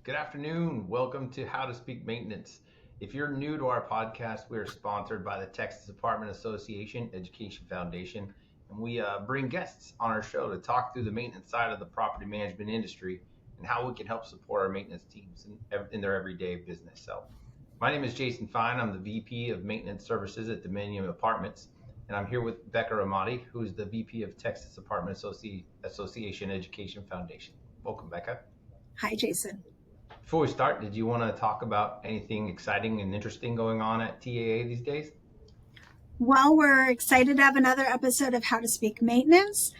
Good afternoon. Welcome to How to Speak Maintenance. If you're new to our podcast, we are sponsored by the Texas Apartment Association Education Foundation, and we bring guests on our show to talk through the maintenance side of the property management industry and how we can help support our maintenance teams in their everyday business. So, my name is Jason Fein. I'm the VP of Maintenance Services at Dominium Apartments, and I'm here with Becca Ramati, who is the VP of Texas Apartment Association Education Foundation. Welcome, Becca. Hi, Jason. Before we start, did you want to talk about anything exciting and interesting going on at TAA these days? Well, we're excited to have another episode of How to Speak Maintenance.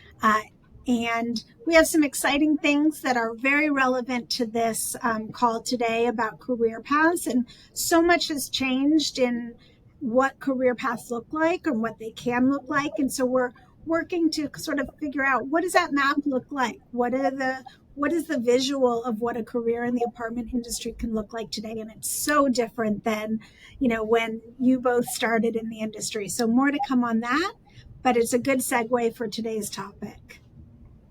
And we have some exciting things that are very relevant to this call today about career paths. And so much has changed in what career paths look like and what they can look like. And so we're working to sort of figure out, what does that map look like? What is the visual of what a career in the apartment industry can look like today? And it's so different than, when you both started in the industry. So more to come on that, but it's a good segue for today's topic.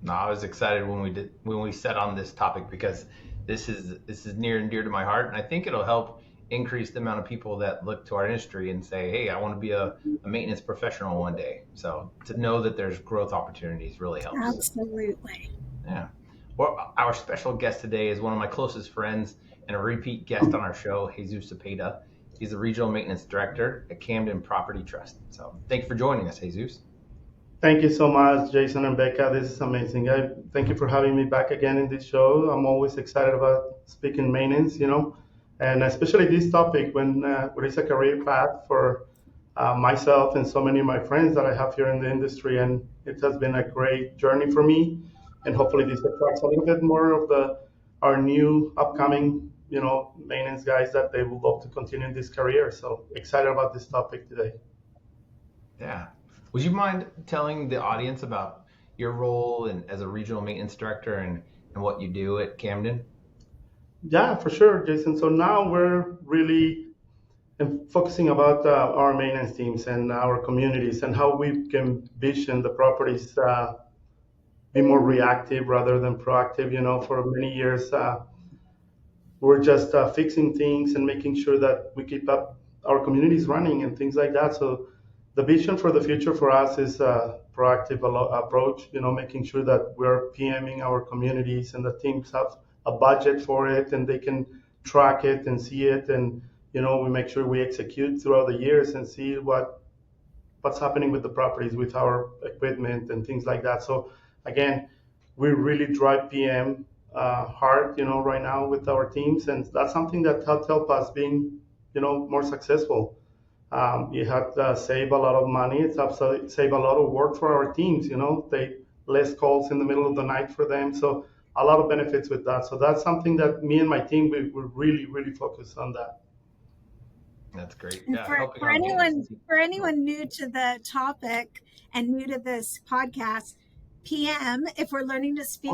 No, I was excited when we set on this topic because this is near and dear to my heart, and I think it'll help increase the amount of people that look to our industry and say, hey, I want to be a maintenance professional one day. So to know that there's growth opportunities really helps. Absolutely. Yeah. Well, our special guest today is one of my closest friends and a repeat guest on our show, Jesus Zepeda. He's the Regional Maintenance Director at Camden Property Trust. So thank you for joining us, Jesus. Thank you so much, Jason and Becca. This is amazing. Thank you for having me back again in this show. I'm always excited about speaking maintenance, and especially this topic when it's a career path for myself and so many of my friends that I have here in the industry. And it has been a great journey for me. And hopefully this attracts a little bit more of our new upcoming, maintenance guys that they would love to continue in this career. So excited about this topic today. Yeah. Would you mind telling the audience about your role as a regional maintenance director and what you do at Camden? Yeah, for sure, Jason. So now we're really focusing about our maintenance teams and our communities and how we can vision the properties be more reactive rather than proactive. For many years, we're just fixing things and making sure that we keep up our communities running and things like that. So the vision for the future for us is a proactive approach, making sure that we're PMing our communities and the teams have a budget for it and they can track it and see it. And, we make sure we execute throughout the years and see what's happening with the properties, with our equipment and things like that. So again, we really drive PM hard, right now with our teams. And that's something that help us being, more successful. You have to save a lot of money. It's absolutely save a lot of work for our teams. They less calls in the middle of the night for them. So a lot of benefits with that. So that's something that me and my team we really, really focus on that. That's great. Yeah, for anyone new to the topic and new to this podcast, PM, if we're learning to speak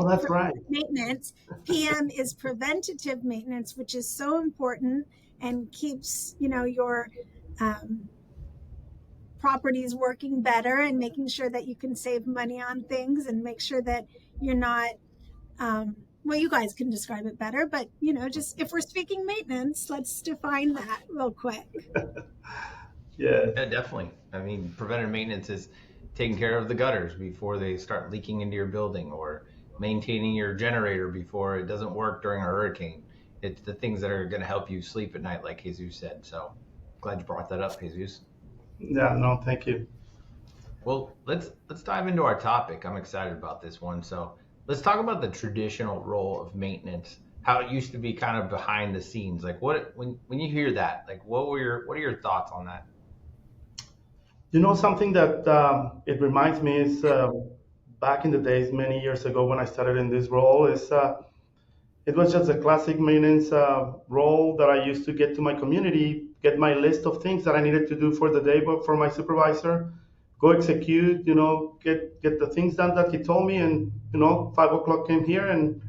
maintenance, PM is preventative maintenance, which is so important and keeps, your properties working better and making sure that you can save money on things and make sure that you're not, well, you guys can describe it better, but, just if we're speaking maintenance, let's define that real quick. Yeah, definitely. I mean, preventive maintenance is taking care of the gutters before they start leaking into your building or maintaining your generator before it doesn't work during a hurricane. It's the things that are going to help you sleep at night, like Jesus said. So glad you brought that up, Jesus. Yeah, no, thank you. Well, let's dive into our topic. I'm excited about this one. So let's talk about the traditional role of maintenance, how it used to be kind of behind the scenes. Like when you hear that, like what are your thoughts on that? Something that it reminds me is back in the days, many years ago when I started in this role, is it was just a classic maintenance role that I used to get to my community, get my list of things that I needed to do for the day, but for my supervisor, go execute, get the things done that he told me, and 5:00 came here and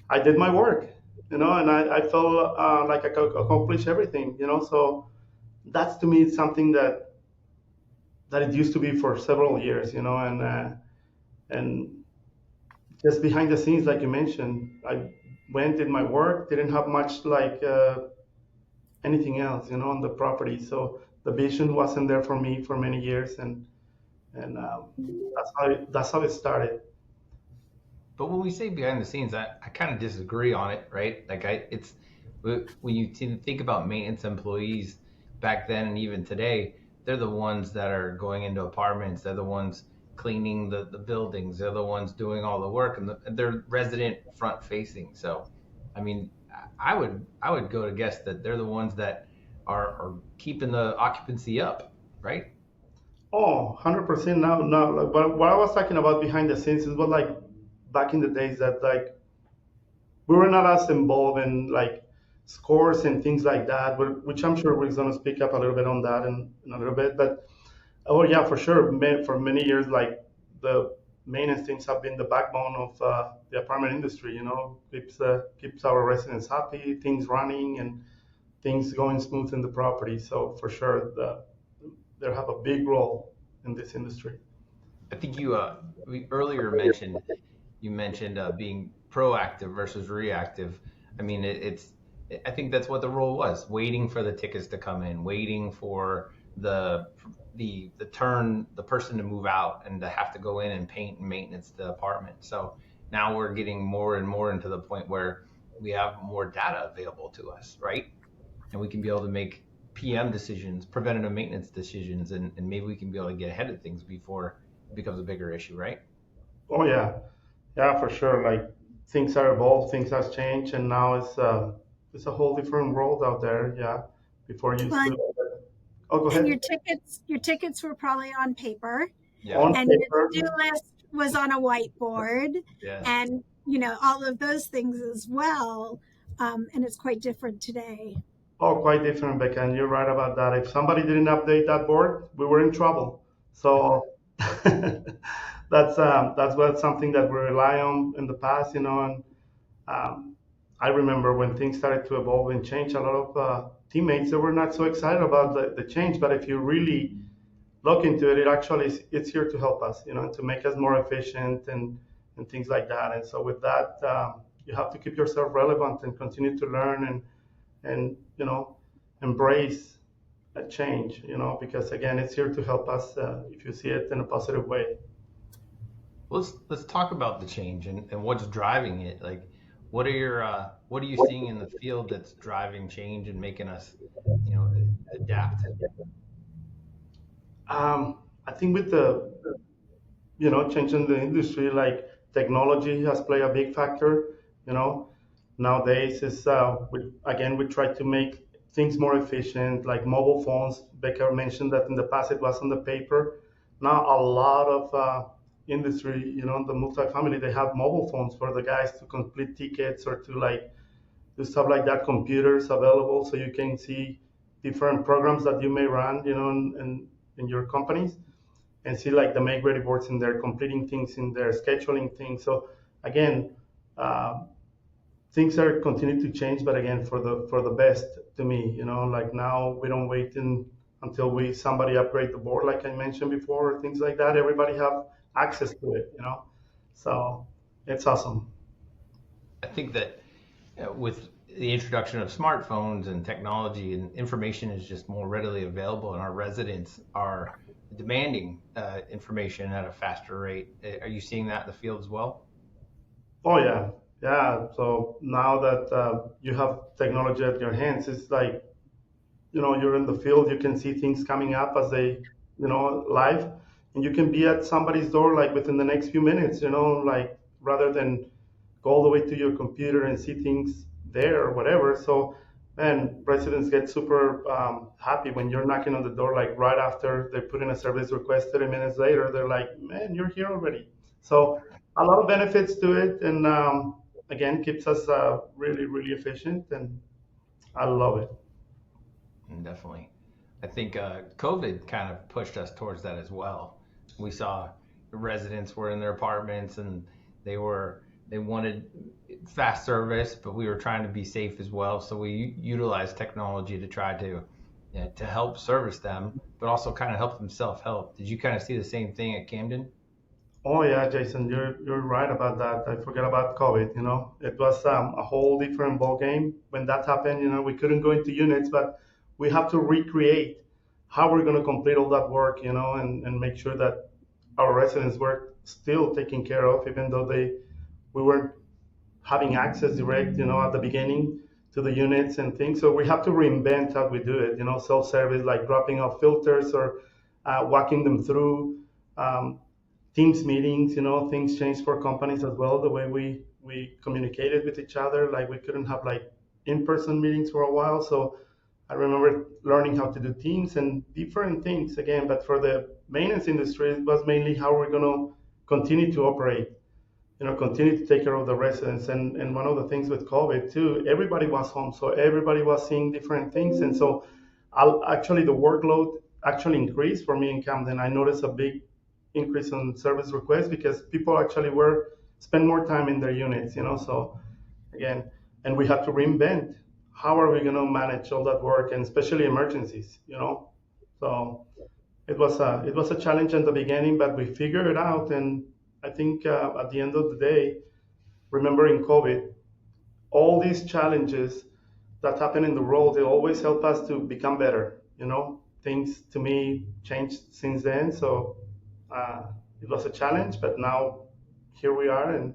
I did my work, and I felt like I could accomplish everything, So that's to me something that it used to be for several years, and just behind the scenes, like you mentioned, went, did my work, didn't have much like anything else, on the property. So the vision wasn't there for me for many years, and that's how it started. But when we say behind the scenes, I kind of disagree on it, right? Like it's when you think about maintenance employees back then and even today, they're the ones that are going into apartments. They're the ones cleaning the buildings. They're the ones doing all the work, and they're resident front facing. So, I mean, I would go to guess that they're the ones that are keeping the occupancy up, right? Oh, 100% now. Like, what I was talking about behind the scenes is what like back in the days that like we were not as involved in like scores and things like that, which I'm sure we're going to speak up a little bit on that in a little bit. But oh yeah, for sure. For many years, like the maintenance teams have been the backbone of the apartment industry. Keeps our residents happy, things running, and things going smooth in the property. So for sure, they have a big role in this industry. I think we earlier mentioned you mentioned being proactive versus reactive. I mean, I think that's what the role was: waiting for the tickets to come in, waiting for the the person to move out and to have to go in and paint and maintenance the apartment. So now we're getting more and more into the point where we have more data available to us, right? And we can be able to make PM decisions, preventative maintenance decisions, and maybe we can be able to get ahead of things before it becomes a bigger issue, right? Oh yeah, yeah, for sure. Like things are evolved, things has changed, and now it's a whole different world out there. Yeah, before you used Well, to. Oh, go and ahead. your tickets were probably on paper, Yeah. On and paper. your to-do list was on a whiteboard, Yes. and all of those things as well. And it's quite different today. Oh, quite different, Becca, and you're right about that. If somebody didn't update that board, we were in trouble. So that's something that we rely on in the past, and um, I remember when things started to evolve and change, a lot of teammates they were not so excited about the change. But if you really look into it, it actually it's here to help us, to make us more efficient and things like that. And so with that, you have to keep yourself relevant and continue to learn and embrace a change, because again, it's here to help us if you see it in a positive way. Let's talk about the change and what's driving it. Like, what are you seeing in the field that's driving change and making us, adapt? I think with the changing the industry, like technology has played a big factor. You know, nowadays is we try to make things more efficient, like mobile phones. Becca mentioned that in the past it was on the paper. Now a lot of industry, the multifamily, they have mobile phones for the guys to complete tickets or to like do stuff like that. Computers available so you can see different programs that you may run, in your companies and see like the make ready boards in there, completing things in there, scheduling things. So again, uh, things are continuing to change, but again, for the best to me. Like now we don't wait until we somebody upgrade the board, like I mentioned before, or things like that. Everybody have access to it. So it's awesome. I think that with the introduction of smartphones and technology and information is just more readily available, and our residents are demanding information at a faster rate. Are you seeing that in the field as well? Oh yeah, yeah. So now that you have technology at your hands, it's like you're in the field, you can see things coming up as they live, and you can be at somebody's door like within the next few minutes, like rather than go all the way to your computer and see things there or whatever. So man, residents get super happy when you're knocking on the door, like right after they put in a service request. 30 minutes later they're like, man, you're here already. So a lot of benefits to it, and again, keeps us really really efficient, and I love it. Definitely. I think COVID kind of pushed us towards that as well. We saw residents were in their apartments and they wanted fast service, but we were trying to be safe as well. So we utilized technology to try to help service them, but also kind of help them self help. Did you kind of see the same thing at Camden? Oh yeah, Jason, you're right about that. I forgot about COVID. It was a whole different ball game when that happened. We couldn't go into units, but we have to recreate how we're going to complete all that work. And make sure that our residents were still taken care of, even though we weren't having access direct, at the beginning to the units and things. So we have to reinvent how we do it. Self-service, like dropping off filters or walking them through. Teams meetings, things changed for companies as well, the way we communicated with each other. Like we couldn't have like in-person meetings for a while. So I remember learning how to do teams and different things again. But for the maintenance industry, it was mainly how we're going to continue to operate, continue to take care of the residents. And one of the things with COVID too, everybody was home, so everybody was seeing different things. And so actually the workload actually increased for me in Camden. I noticed a big increase in service requests because people actually were spend more time in their units. So again, and we have to reinvent how are we going to manage all that work, and especially emergencies. So it was a challenge in the beginning, but we figured it out. And I think at the end of the day, remembering COVID, all these challenges that happen in the world, they always help us to become better. Things to me changed since then. So uh, it was a challenge, but now here we are, and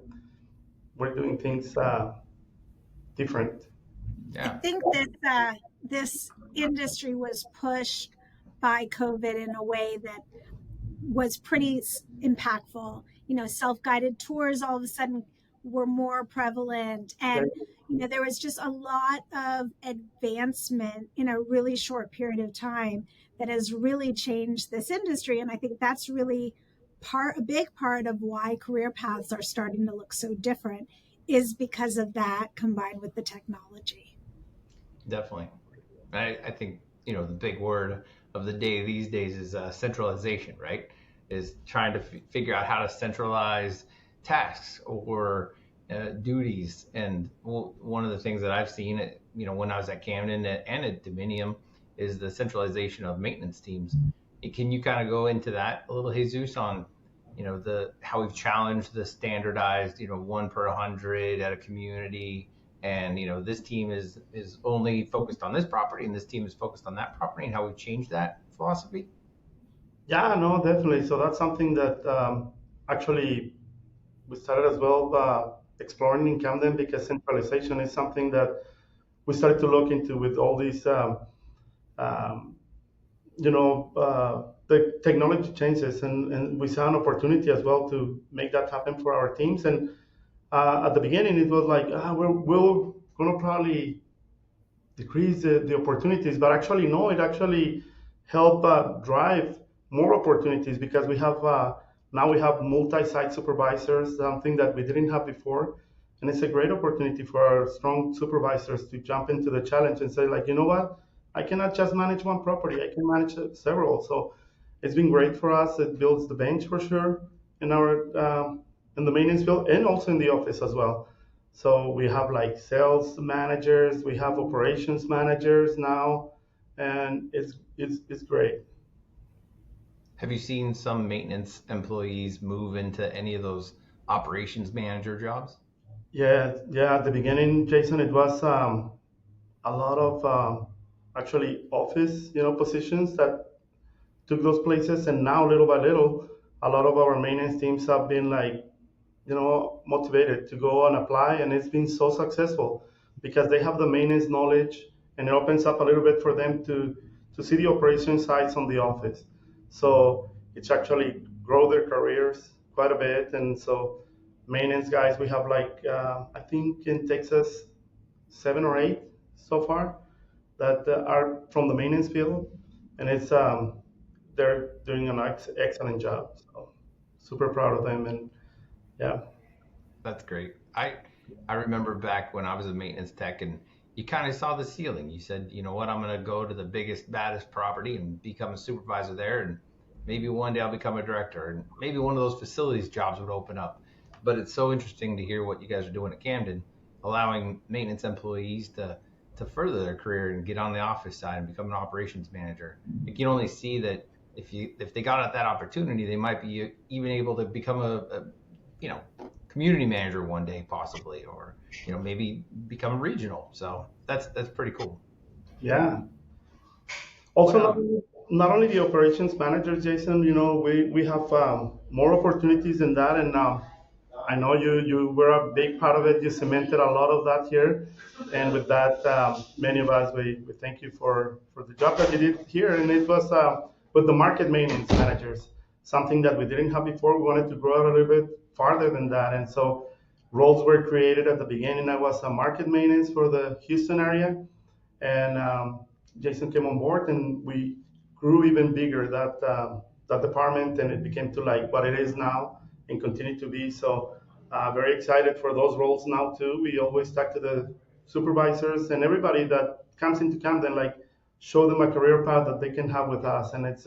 we're doing things different. I Yeah, think that this industry was pushed by COVID in a way that was pretty impactful. Self-guided tours all of a sudden were more prevalent, Okay. and there was just a lot of advancement in a really short period of time that has really changed this industry. And I think that's really a big part of why career paths are starting to look so different, is because of that combined with the technology. definitely. I think the big word of the day these days is centralization, right? Is trying to figure out how to centralize tasks or duties. And one of the things that I've seen, when I was at Camden and at Dominium, is the centralization of maintenance teams. Can you kind of go into that a little, Jesus, on the how we've challenged the standardized, one per 100 at a community, and this team is only focused on this property and this team is focused on that property, and how we've changed that philosophy? Yeah, no, definitely. So that's something that actually we started as well exploring in Camden, because centralization is something that we started to look into with all these, um, the technology changes, and we saw an opportunity as well to make that happen for our teams. And at the beginning, it was like, we're going to probably decrease the opportunities, but actually no, it actually help drive more opportunities, because we have now we have multi-site supervisors, something that we didn't have before. And it's a great opportunity for our strong supervisors to jump into the challenge and say, like, you know what, I cannot just manage one property, I can manage several. So it's been great for us. It builds the bench for sure in our in the maintenance field, and also in the office as well. So we have like sales managers, we have operations managers now, and it's great. Have you seen some maintenance employees move into any of those operations manager jobs? Yeah, yeah. At the beginning, Jason, it was a lot of actually office, positions that took those places. And now, little by little, a lot of our maintenance teams have been like, motivated to go and apply, and it's been so successful because they have the maintenance knowledge, and it opens up a little bit for them to see the operation sides on the office. So it's actually grow their careers quite a bit. And so maintenance guys, we have like I think in Texas 7 or 8 so far that are from the maintenance field, and it's they're doing an excellent job. So super proud of them. And yeah. That's great. I remember back when I was a maintenance tech, and you kind of saw the ceiling. You said, you know what, I'm going to go to the biggest, baddest property and become a supervisor there, and maybe one day I'll become a director, and maybe one of those facilities jobs would open up. But it's so interesting to hear what you guys are doing at Camden, allowing maintenance employees to further their career and get on the office side and become an operations manager. You can only see that if they got at that opportunity, they might be even able to become a you know community manager one day possibly, or maybe become regional. So that's pretty cool. Yeah. What Also, not only the operations manager, Jason, we have more opportunities than that. And I know you were a big part of it. You cemented a lot of that here. And with that, many of us, we thank you for the job that you did here. And it was with the market maintenance managers, something that we didn't have before. We wanted to grow out a little bit farther than that. And so roles were created at the beginning. I was a market maintenance for the Houston area, and Jason came on board, and we grew even bigger that department, and it became to like what it is now, and continue to be. So very excited for those roles now too. We always talk to the supervisors and everybody that comes into Camden, like show them a career path that they can have with us, and it's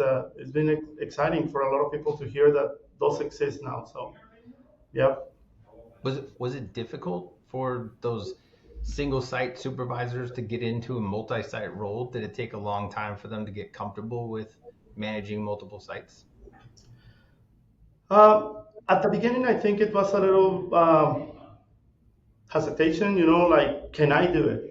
been exciting for a lot of people to hear that those exist now. So yeah. was it difficult for those single site supervisors to get into a multi-site role? Did it take a long time for them to get comfortable with managing multiple sites? At the beginning, I think it was a little hesitation, like, can I do it?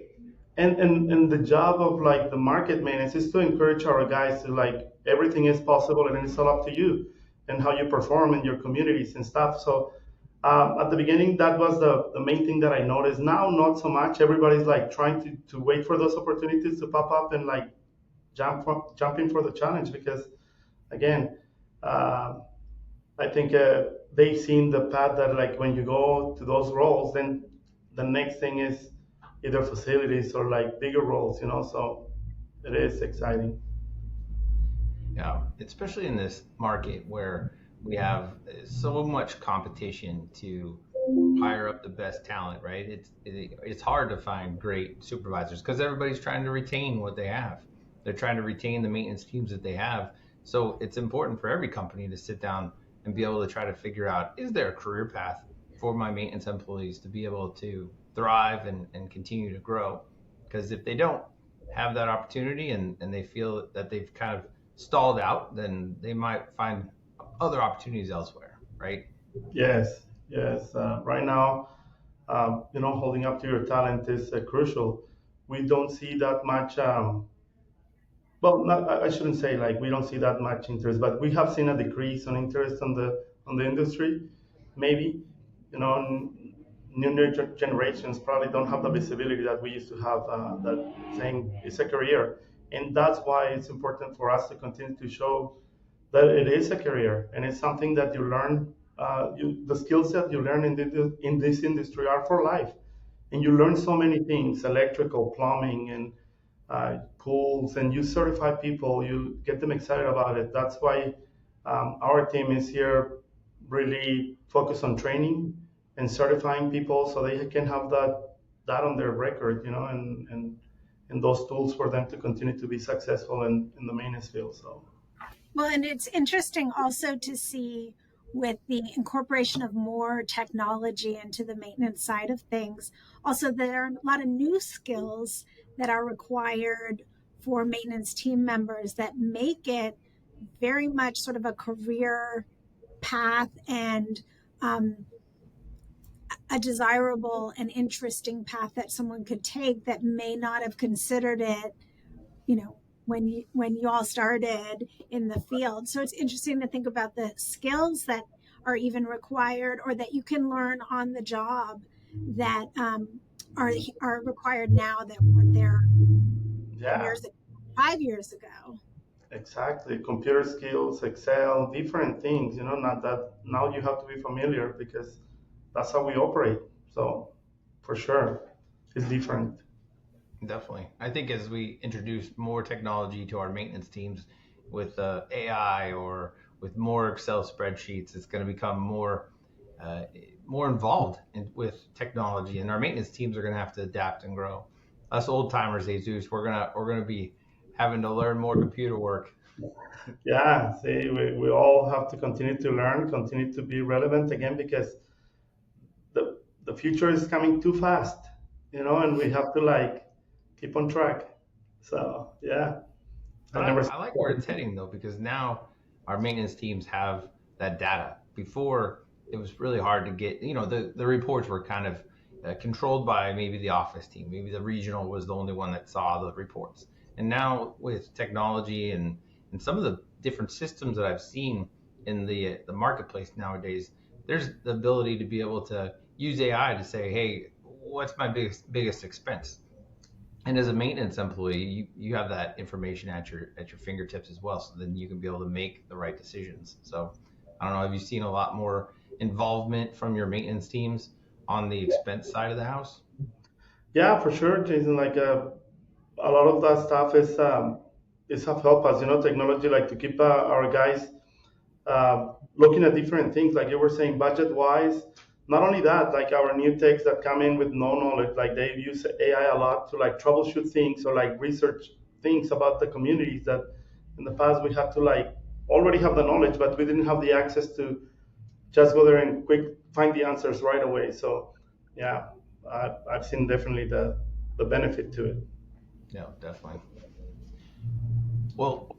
And the job of like the market maintenance is to encourage our guys to like everything is possible and it's all up to you and how you perform in your communities and stuff. So at the beginning, that was the main thing that I noticed. Now, not so much. Everybody's like trying to wait for those opportunities to pop up and like jump in for the challenge because, again, uh, I think they've seen the path that like when you go to those roles, then the next thing is either facilities or like bigger roles. So it is exciting. Yeah, especially in this market where we have so much competition to hire up the best talent, right? It's hard to find great supervisors because everybody's trying to retain what they have. They're trying to retain the maintenance teams that they have. So it's important for every company to sit down and be able to try to figure out, is there a career path for my maintenance employees to be able to thrive and continue to grow? Because if they don't have that opportunity and they feel that they've kind of stalled out, then they might find other opportunities elsewhere, right? Yes, yes. Right now, holding up to your talent is crucial. We don't see that much. Well, not, I shouldn't say like we don't see that much interest, but we have seen a decrease on interest on the industry. Maybe, new generations probably don't have the visibility that we used to have. That saying it's a career, and that's why it's important for us to continue to show that it is a career and it's something that you learn. The skills that you learn in this industry are for life, and you learn so many things: electrical, plumbing, and pools, and you certify people, you get them excited about it. That's why our team is here, really focused on training and certifying people so they can have that on their record, and those tools for them to continue to be successful in the maintenance field. So Well, and it's interesting also to see with the incorporation of more technology into the maintenance side of things. Also, there are a lot of new skills that are required for maintenance team members that make it very much sort of a career path and a desirable and interesting path that someone could take that may not have considered it, when you all started in the field. So it's interesting to think about the skills that are even required or that you can learn on the job that are required now that weren't there yeah, years ago, 5 years ago. exactly. Computer skills, Excel, different things. Not that now you have to be familiar because that's how we operate. So for sure, it's different. Definitely. I think as we introduce more technology to our maintenance teams with AI or with more Excel spreadsheets, it's going to become uh, more involved with technology, and our maintenance teams are going to have to adapt and grow. Us old timers, Jesus, we're gonna be having to learn more computer work. Yeah, see, we all have to continue to learn, continue to be relevant again because the future is coming too fast, and we have to like keep on track. So yeah, But I like where it's heading though, because now our maintenance teams have that data. Before, it was really hard to get, the reports were kind of controlled by maybe the office team. Maybe the regional was the only one that saw the reports. And now with technology and some of the different systems that I've seen in the marketplace nowadays, there's the ability to be able to use AI to say, hey, what's my biggest expense? And as a maintenance employee, you have that information at your fingertips as well. So then you can be able to make the right decisions. So I don't know, have you seen a lot more involvement from your maintenance teams on the expense side of the house? Yeah, for sure, Jason. Like a lot of that stuff is have helped us. Technology like to keep our guys looking at different things, like you were saying, budget wise. Not only that, like our new techs that come in with no knowledge, like they use AI a lot to like troubleshoot things or like research things about the communities that in the past we had to like already have the knowledge, but we didn't have the access to just go there and quick find the answers right away. So yeah, I've seen definitely the benefit to it. No, definitely. Well,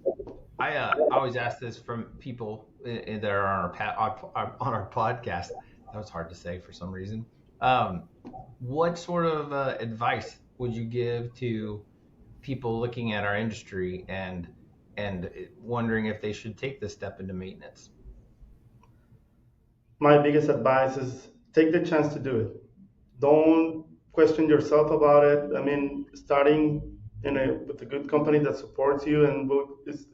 I always ask this from people that are on on our podcast. That was hard to say for some reason. Um, what sort of advice would you give to people looking at our industry and wondering if they should take this step into maintenance? My biggest advice is take the chance to do it. Don't question yourself about it. I mean, starting with a good company that supports you and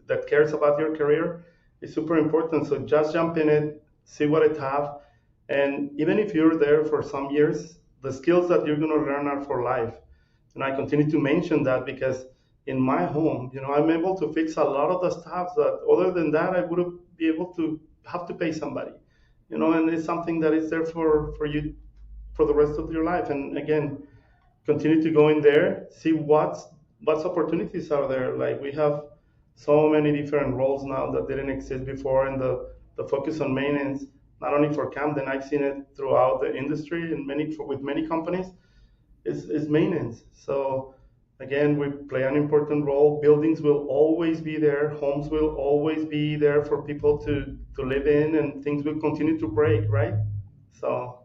that cares about your career is super important. So just jump in it, see what it have, and even if you're there for some years, the skills that you're going to learn are for life. And I continue to mention that because in my home, I'm able to fix a lot of the stuff that other than that I would be able to have to pay somebody. And it's something that is there for you for the rest of your life. And again, continue to go in there, see what's opportunities are there. Like we have so many different roles now that didn't exist before, and the focus on maintenance, not only for Camden, I've seen it throughout the industry and with many companies, is maintenance. So again, we play an important role. Buildings will always be there. Homes will always be there for people to live in, and things will continue to break, right? So,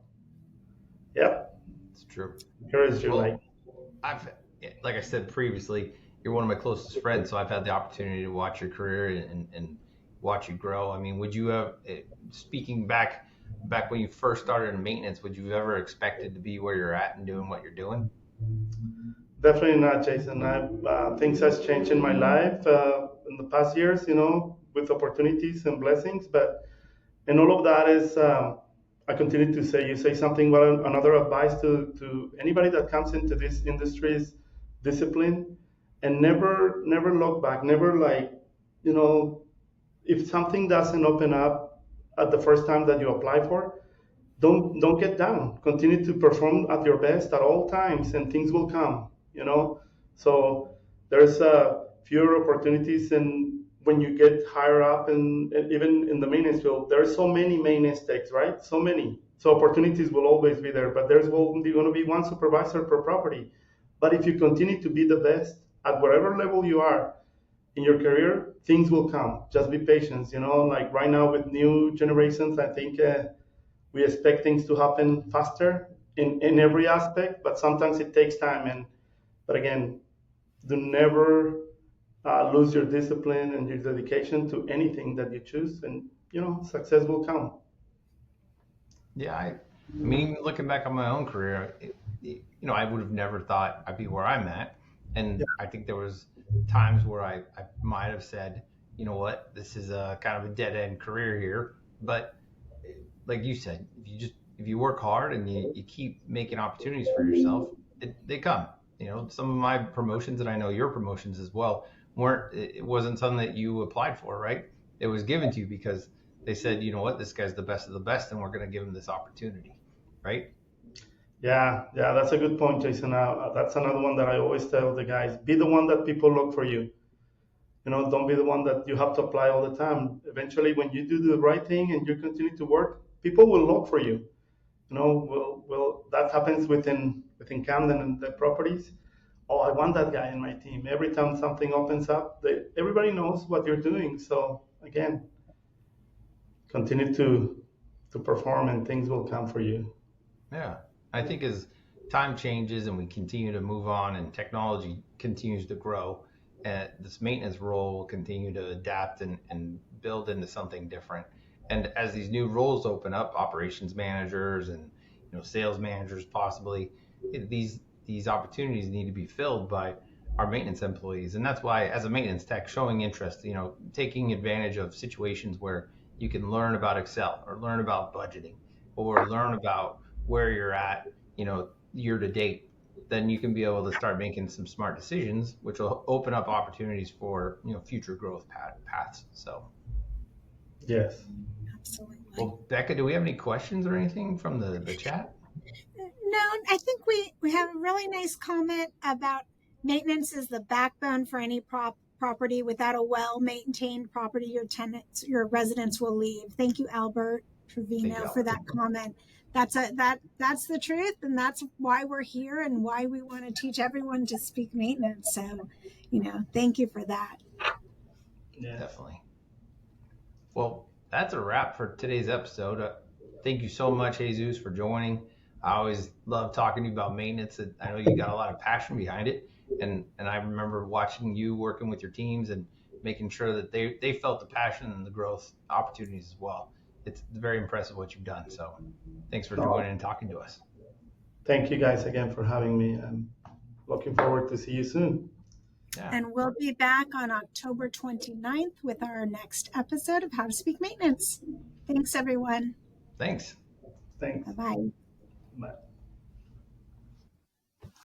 yeah, It's true. encourage you. Well, I've, like I said previously, you're one of my closest friends, so I've had the opportunity to watch your career and watch you grow. I mean, would you have, speaking back when you first started in maintenance, would you have ever expected to be where you're at and doing what you're doing? Definitely not, Jason. Things has changed in my life in the past years, with opportunities and blessings. And all of that is, I continue to say, you say something. Well, another advice to anybody that comes into this industry is discipline, and never look back. Never like, you know, if something doesn't open up at the first time that you apply for, don't get down. Continue to perform at your best at all times, and things will come. So there's fewer opportunities, and when you get higher up, and even in the maintenance field, there are so many maintenance techs, right? So many. So opportunities will always be there, but there's only going to be one supervisor per property. But if you continue to be the best at whatever level you are in your career, things will come. Just be patient. Like right now with new generations, I think we expect things to happen faster in every aspect, but sometimes it takes time. But again, do never lose your discipline and your dedication to anything that you choose, and success will come. Yeah, I mean, even looking back on my own career, I would have never thought I'd be where I'm at. And I think there was times where I might have said, you know what, this is a kind of a dead end career here. But like you said, if you work hard and you keep making opportunities for yourself, they come. Some of my promotions, and I know your promotions as well, it wasn't something that you applied for, right? It was given to you because they said, you know what, this guy's the best of the best, and we're going to give him this opportunity, right? Yeah, that's a good point, Jason. That's another one that I always tell the guys: be the one that people look for you. Don't be the one that you have to apply all the time. Eventually, when you do the right thing and you continue to work, people will look for you. Well, that happens within Camden and the properties. oh, I want that guy in my team. Every time something opens up, everybody knows what you're doing. So again, continue to perform, and things will come for you. Yeah. I think as time changes and we continue to move on and technology continues to grow, this maintenance role will continue to adapt and build into something different. And as these new roles open up, operations managers and sales managers possibly, these opportunities need to be filled by our maintenance employees. And that's why, as a maintenance tech, showing interest, taking advantage of situations where you can learn about Excel or learn about budgeting or learn about where you're at, year to date, then you can be able to start making some smart decisions, which will open up opportunities for future growth paths. So, Yes. Absolutely. well, Becca, do we have any questions or anything from the chat? No, I think we have a really nice comment about maintenance is the backbone for any property. Without a well-maintained property, your residents will leave. Thank you, Albert Trevino, for that comment. That's the truth, and that's why we're here and why we want to teach everyone to speak maintenance. So, thank you for that. Yeah. Definitely. Well, that's a wrap for today's episode. Thank you so much, Jesus, for joining. I always love talking to you about maintenance. I know you got a lot of passion behind it, and I remember watching you working with your teams and making sure that they felt the passion and the growth opportunities as well. It's very impressive what you've done. So thanks for joining and talking to us. Thank you guys again for having me. I'm looking forward to see you soon. Yeah. And we'll be back on October 29th with our next episode of How to Speak Maintenance. Thanks, everyone. Thanks. Thanks. Bye-bye. Bye.